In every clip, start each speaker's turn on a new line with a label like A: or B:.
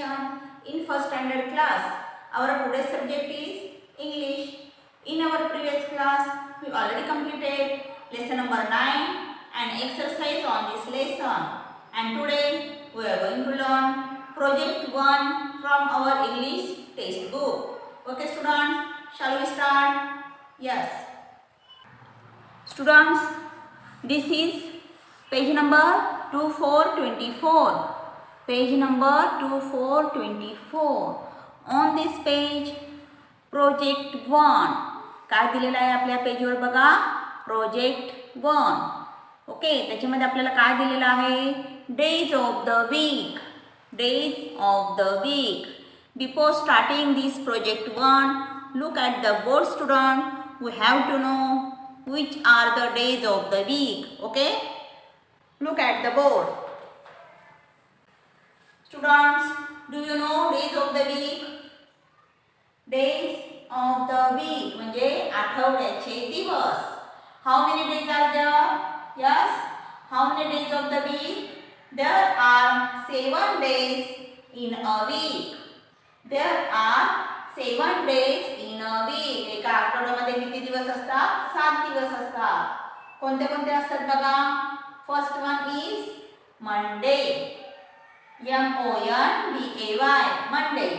A: session in first standard class. Our today's subject is English. In our previous class, we already completed lesson number 9 and exercise on this lesson. And today we are going to learn project 1 from our English textbook. Okay students, shall we start? Yes. Students, this is page number 2424. Page number 2424. On this page, project 1. काय दिलेलं आहे आपल्या पेजवर बघा, project 1. Okay, त्याच्यामध्ये आपल्याला काय दिलेलं आहे, days of the week. Days of the week. Before starting this project 1, look at the board student. We have to know which are the days of the week. Okay, look at the board. Students, do you know days of the week? Days of the week म्हणजे आठवड्याचे दिवस. How many days are there? Yes, how many days of the week? There are 7 days in a week. There are 7 days in a week. एका आठवड्यामध्ये किती दिवस असतात? 7 दिवस असतात. कोणते कोणते असतात बघा. First one is Monday. MONDAY Monday.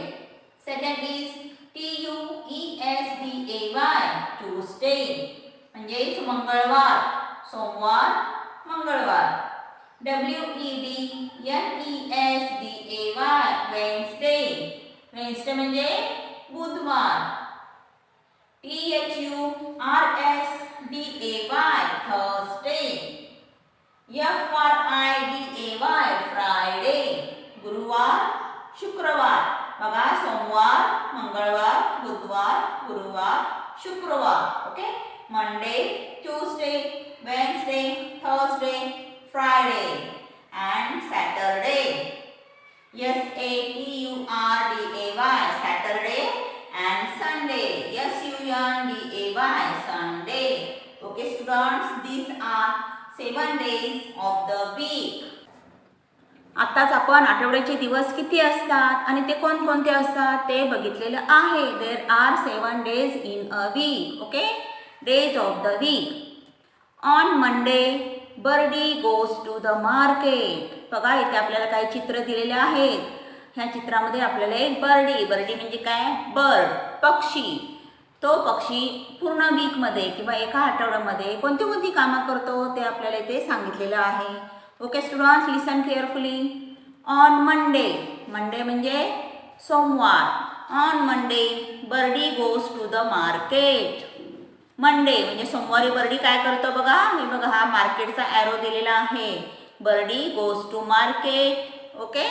A: Second is TUESDAY Tuesday म्हणजे मंगळवार. सोमवार, मंगळवार. WEDNESDAY Wednesday. वेन्सडे म्हणजे बुधवार. THURSDAY Thursday. FRIDAY Friday. गुरुवार, शुक्रवार. बघा, सोमवार, मंगळवार, बुधवार, गुरुवार, शुक्रवार. Okay, Monday, Tuesday, Wednesday, Thursday, Friday and Saturday. SATURDAY Saturday and Sunday. SUNDAY Sunday. Okay students, these are 7 days of the week. आताच आपण आठवड्याचे दिवस किती असतात आणि ते कोणकोणते असतात ते बघितलेलं आहे. There are 7 days in a week. Okay, days of the week. On Monday birdie goes to the market. बघा, इथे आपल्याला काही चित्र दिलेले आहेत. ह्या चित्रामध्ये आपल्याला एक बर्डी. बर्डी म्हणजे काय? बर्ड, पक्षी. तो पक्षी पूर्ण वीकमध्ये किंवा एका आठवड्यामध्ये कोणती कोणती कामं करतो ते आपल्याला इथे सांगितलेलं आहे. Okay students, listen carefully. On Monday. Monday म्हणजे सोमवार. On Monday birdie goes to the market. Monday म्हणजे सोमवारी बर्डी काय करतो बघा. हे बघा, हा मार्केटचा ॲरो दिलेला आहे. Birdie goes to market. Okay.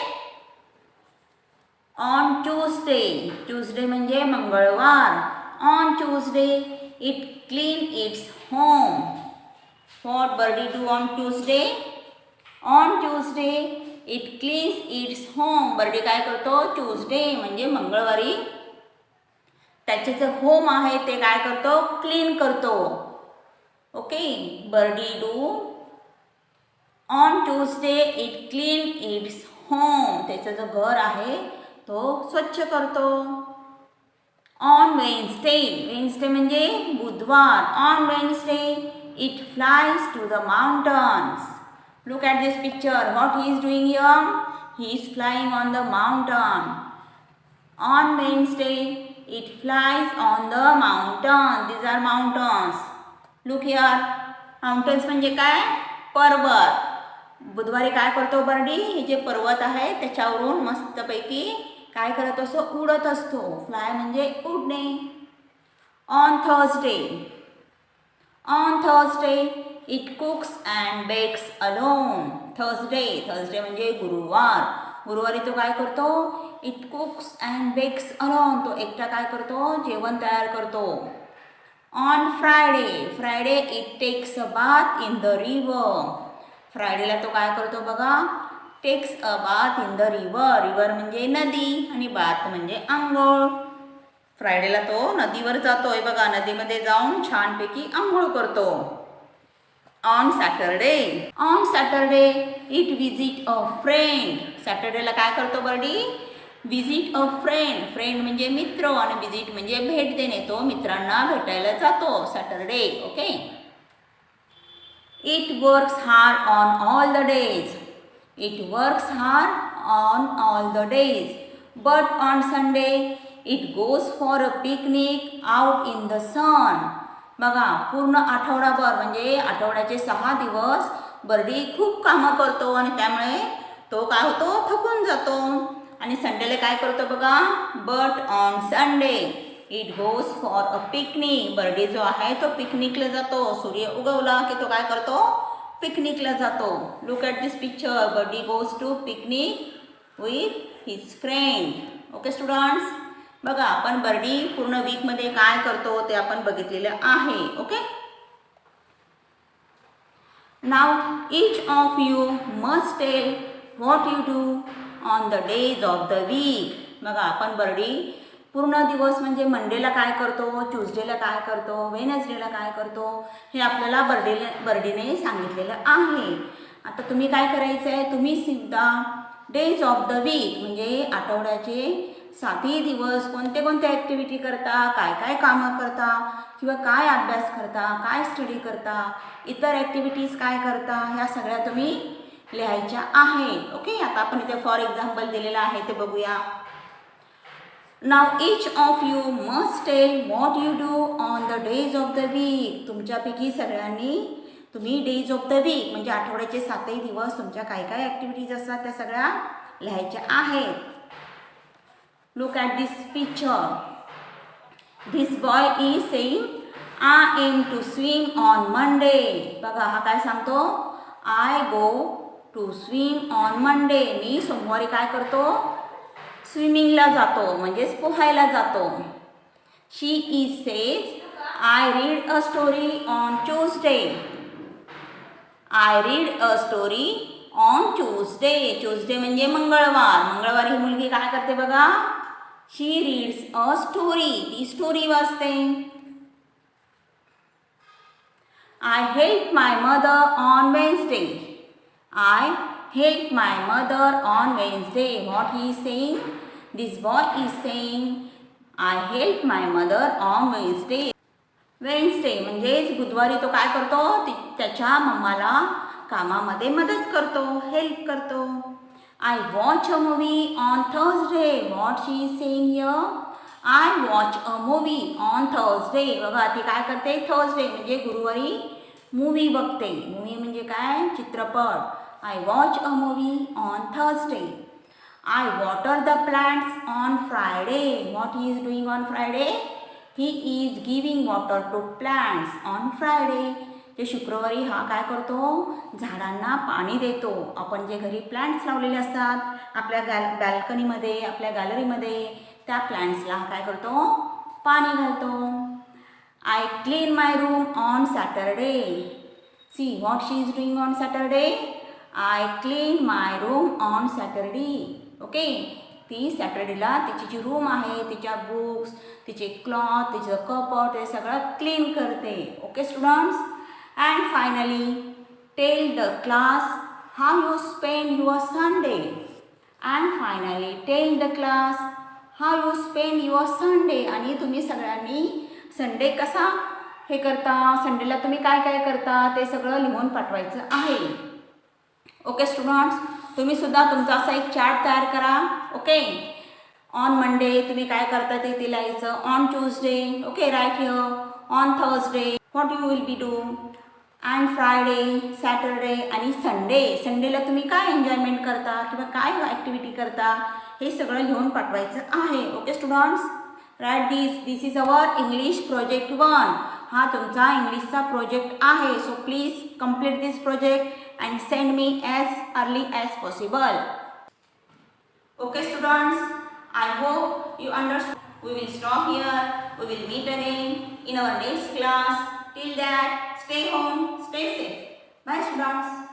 A: On Tuesday. Tuesday म्हणजे मंगळवार. On Tuesday it clean its home. What birdie do on Tuesday? On Tuesday it cleans its home. Birdie काय करतो? ट्यूसडे म्हणजे मंगळवारी त्याचे जे होम आहे ते काय करतो? क्लीन करतो. Okay, birdie do on Tuesday it clean its home. त्याचं जो घर आहे तो स्वच्छ करतो. On Wednesday. वेन्सडे म्हणजे बुधवार. On Wednesday it flies to the mountains. Look at this picture. What he is doing here? He is flying on the mountain. On Wednesday, it flies on the mountain. These are mountains. Look here. Mountains म्हणजे काय? पर्वत. बुधवारी काय करतो बर्डी? हे जे पर्वत आहे त्याच्यावरून मस्तपैकी काय करत असतो? उडत असतो. फ्लाय म्हणजे उडणे. On Thursday. On Thursday it cooks and bakes alone. Thursday. Thursday म्हणजे गुरुवार. गुरुवारी तो काय करतो? It cooks and bakes alone. तो एकटा काय करतो? जेवण तयार करतो. On Friday. Friday it takes a bath in the river. फ्रायडेला तो काय करतो बघा? Takes a bath in the river. River म्हणजे नदी आणि बाथ म्हणजे आंघोळ. फ्रायडेला तो नदीवर जातोय बघा. नदीमध्ये जाऊन छानपैकी आंघोळ करतो. On Saturday. On Saturday it visit a friend. सॅटरडेला काय करतो Birdie? Visit a friend, friend म्हणजे मित्र आणि विजिट म्हणजे भेट देणे, तो मित्रांना भेटायला जातो Saturday. Okay. It works hard on all the days, it works hard on all the days, but on Sunday it goes for a picnic out in the sun. बघा, पूर्ण आठवडाभर म्हणजे आठवड्याचे 6 दिवस बर्डी खूप कामं करतो आणि त्यामुळे तो काय होतो, थकून जातो. आणि संडेला काय करतो बघा, but on Sunday it goes for a picnic. Birdie जो आहे तो पिकनिकला जातो. सूर्य उगवला की तो काय करतो, पिकनिकला जातो. Look at this picture, birdie goes to picnic with his friend. Okay students, बघा आपण बर्डी पूर्ण वीकमध्ये काय करतो ते आपण बघितलेलं आहे. Okay. Now each of you must tell what you do on the days of the week. बघा, आपण बर्डी पूर्ण दिवस म्हणजे मंडेला काय करतो, ट्यूजडेला काय करतो, वेनसडेला काय करतो, हे आपल्याला बर्डीने सांगितलेलं आहे. आता तुम्ही काय करायचं आहे, तुम्ही सुद्धा डेज ऑफ द वीक म्हणजे आठवड्याचे 7ही दिवस कोणते कोणते ॲक्टिव्हिटी करता, काय काय कामं करता किंवा काय अभ्यास करता, काय स्टडी करता, इतर ॲक्टिव्हिटीज काय करता, ह्या सगळ्या तुम्ही लिहायच्या आहेत. ओके. आता आपण इथे फॉर एक्झाम्पल दिलेलं आहे ते बघूया. नाव each of you must tell what you do on the days of the week. तुमच्यापैकी सगळ्यांनी तुम्ही डेज ऑफ द वीक म्हणजे आठवड्याचे 7ही दिवस तुमच्या काय काय ॲक्टिव्हिटीज असतात त्या सगळ्या लिहायच्या आहेत. Look at this picture. This boy is saying, I aim to swim on Monday. बघा, हा काय सांगतो, I go to swim on Monday. मी सोमवारी काय करतो, स्विमिंगला जातो म्हणजेच पोहायला जातो. She is says, I read a story on Tuesday. I read a story on Tuesday. Tuesday म्हणजे मंगळवार. मंगळवारी ही मुलगी काय करते बघा, she reads a story. ती स्टोरी वाचते. I help my mother on Wednesday. I help my mother on Wednesday. What he is saying? This boy is saying, I help my mother on Wednesday. Wednesday म्हणजेच बुधवारी तो काय करतो, त्याच्या मम्माला कामामध्ये मदत करतो, हेल्प करतो. I watch a movie on Thursday. What she is saying here? I watch a movie on Thursday. बघा, ती काय करते, थर्सडे म्हणजे गुरुवारी मूवी बघते. मूवी म्हणजे काय, चित्रपट. I watch a movie on Thursday. I water the plants on Friday. What he is doing on Friday? He is giving water to plants on Friday. जे शुक्रवारी हा काय करतो, झाडांना पाणी देतो. आपण जे घरी प्लांट्स लावलेले असतात आपल्या बॅल्कनीमध्ये, आपल्या गॅलरीमध्ये, त्या प्लांट्सला काय करतो, पाणी घालतो. I clean my room on Saturday. See what she is doing on Saturday? I clean my room on Saturday. Okay. ती सॅटर्डेला तिची जी रूम आहे, तिच्या बुक्स, तिचे क्लॉथ, तिचं कपड, ते सगळं क्लीन करते. Okay students. And finally, tell the class how you spend your Sunday. And finally, tell the class how you spend your Sunday. आणि तुम्ही सगळ्यांनी संडे कसा हे करता, संडेला तुम्ही काय काय करता ते सगळं लिहून पाठवायचं आहे. ओके स्टुडंट्स, तुम्ही सुद्धा तुमचा असा एक चार्ट तयार करा. ओके. ऑन मंडे तुम्ही काय करता ते लिहायचं. On Tuesday, okay, right here. On Thursday what you will be do. And Friday, Saturday आणि संडे. संडेला तुम्ही काय एन्जॉयमेंट करता किंवा काय ॲक्टिव्हिटी करता हे सगळं लिहून पाठवायचं आहे. Okay students, right this is our English project 1. हा तुमचा इंग्लिशचा प्रोजेक्ट आहे. So please complete this project and send me as early as possible. Okay students, I hope you understand. We will stop here. We will meet again in our next class. Till that, stay home, stay safe. Bye students.